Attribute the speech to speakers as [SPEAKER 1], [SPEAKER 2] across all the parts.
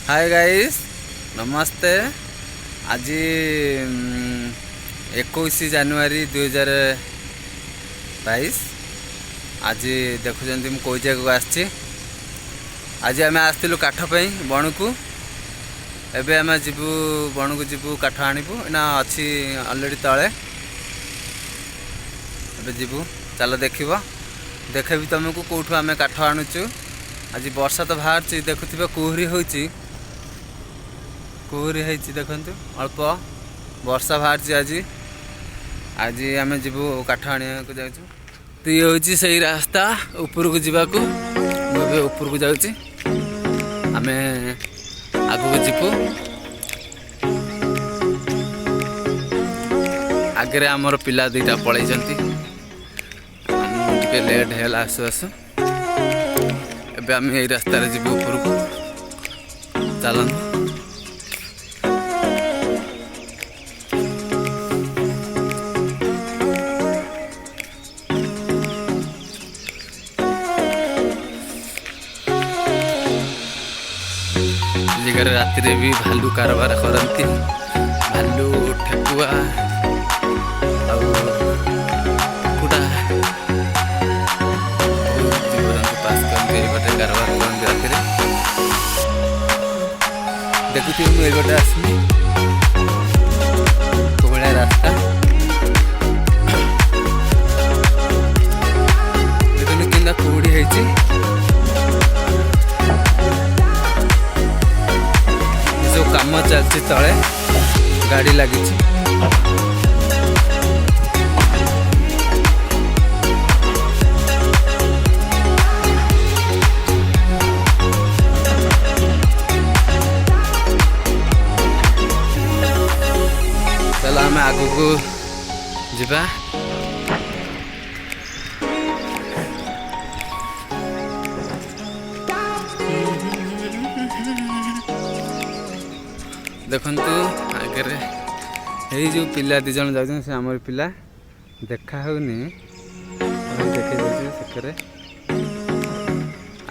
[SPEAKER 1] Hi guys नमस्ते। आज 21 January 2022। आज देखुं मुझे कई जगह आसी। आज आम आसलु काठ बण को एबे आम जीवु बण को जीवु काठ आणबू ना अच्छी अलरेडी तले एबे जीवु चलो देखिब देखेबी तुमको कौटू आम काठ आणुचु। आज वर्षा तो बाहर देखुवे कुहरी होती देखु अल्प वर्षा बाहर आज आज आम जीवु काठ आने को जाऊँ। तो ये हूँ से रास्ता ऊपर को जावाक मुझे ऊपर को जाऊँगी। आम आग को जीवु आगे आमर पिला दुईटा पलि लेट है आसु आसु एबे आम यही रास्तार जीवु ऊपर को चलत। जगह राति भी भालू कारबार करती भालू ठेकुआ कुड़ा जीवन पास करते कारबार करते राति देखुथि मुझे गोटे आसमी भाया रास्ता देखुन कि कुहुड़ी है काम चलती तले गाड़ी लगी। चलो आम आग को जीवा। देखु आगे ये जो पिला दी जन जाऊँ से आमर पिला देखा होनी देखे से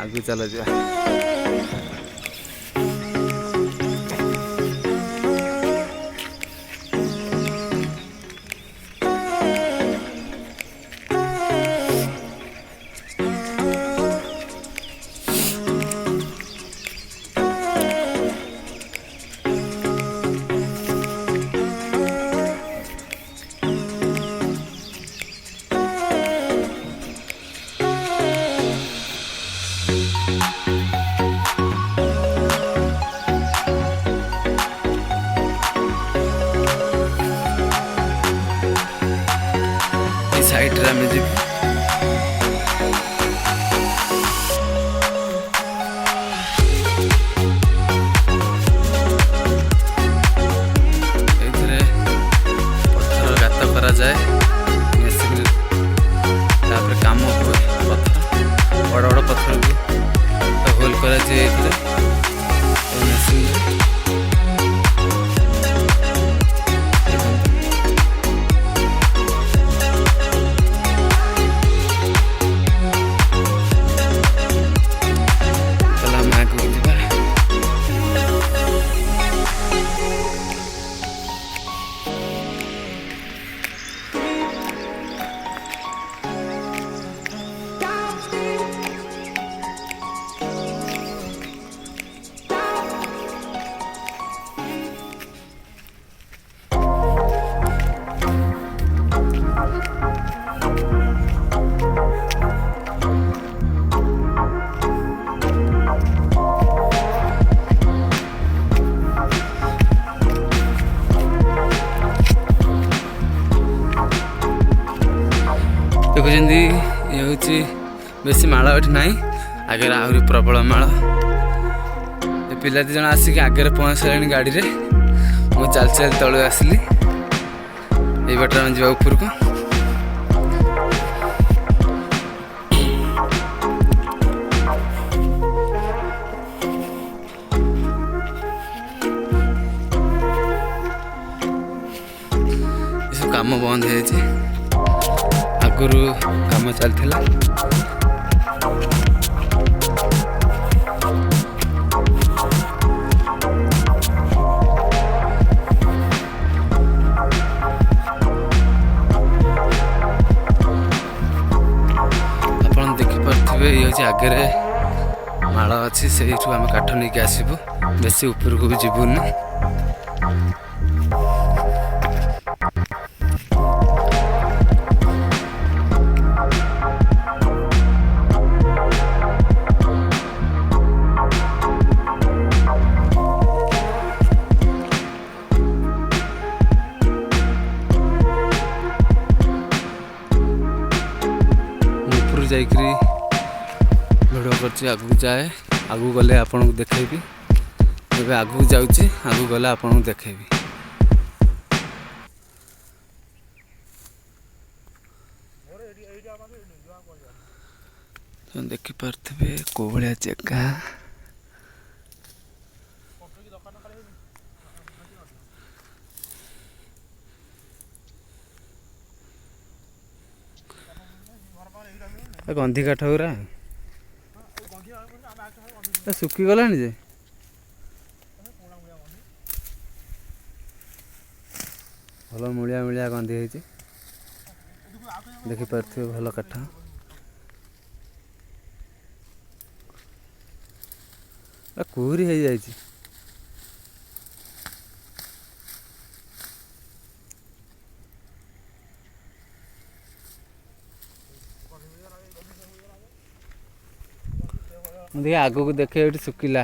[SPEAKER 1] आगू चल जा। साइड रे में जीव एथरे पत्थर गात करा जाए मेसिन तापर काम हुए पत्थर बड़ बड़ पत्थर को होल करा जाए एथरे मेसिन देखुं ये हूँ बेसी माड़ ये ना आगे आहरी प्रबल माड़। पिला दी जन आसिक आगे पहुँच सारे गाड़ी रे मुझे चल चल तलू आसली ये बाटर में जावा ऊपर को। सब काम बंद हो आगुरी काम चलता। ହେଉଛି ଆଗରେ ମାଳ ଅଛି, ସେଇଠୁ ଆମେ କାଠ ନେଇକି ଆସିବୁ, ବେଶୀ ଉପରକୁ ବି ଯିବୁନି। ଯାଇକରି ଭିଡ଼ିଓ କରୁଛି, ଆଗକୁ ଯାଏ, ଆଗକୁ ଗଲେ ଆପଣଙ୍କୁ ଦେଖେଇବି। ଏବେ ଆଗକୁ ଯାଉଛି, ଆଗକୁ ଗଲେ ଆପଣଙ୍କୁ ଦେଖେଇବି। ଦେଖିପାରୁଥିବେ କୋଉ ଭଳିଆ ଜାଗା। ଗନ୍ଧି କାଠ ଗୁରା ଶୁଖିଗଲାଣି ଯେ ଭଲ ମୂଳିଆ ମୂଳିଆ ଗନ୍ଧି ହେଇଛି, ଦେଖିପାରୁଥିବେ ଭଲ କାଠ। କୁହୁରି ହେଇଯାଇଛି। ମୁଁ ଦେଖି ଆଗକୁ ଦେଖେ, ଏଠି ଶୁଖିଲା।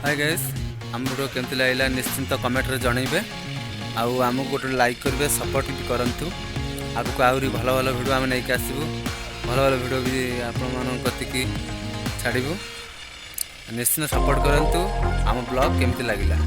[SPEAKER 1] हाय गाइस, आम वीडियो केमती लगे निश्चिंत कमेंट रे जनइबे। आमको गोटे लाइक करेंगे, सपोर्ट भी करंतु। आगको आहरी भल भल वीडियो आम नहीं आसबू, भल भल वीडियो भी आपकी छाड़बू। निश्चिंत सपोर्ट करंतु। आम ब्लॉग केमती लगिला।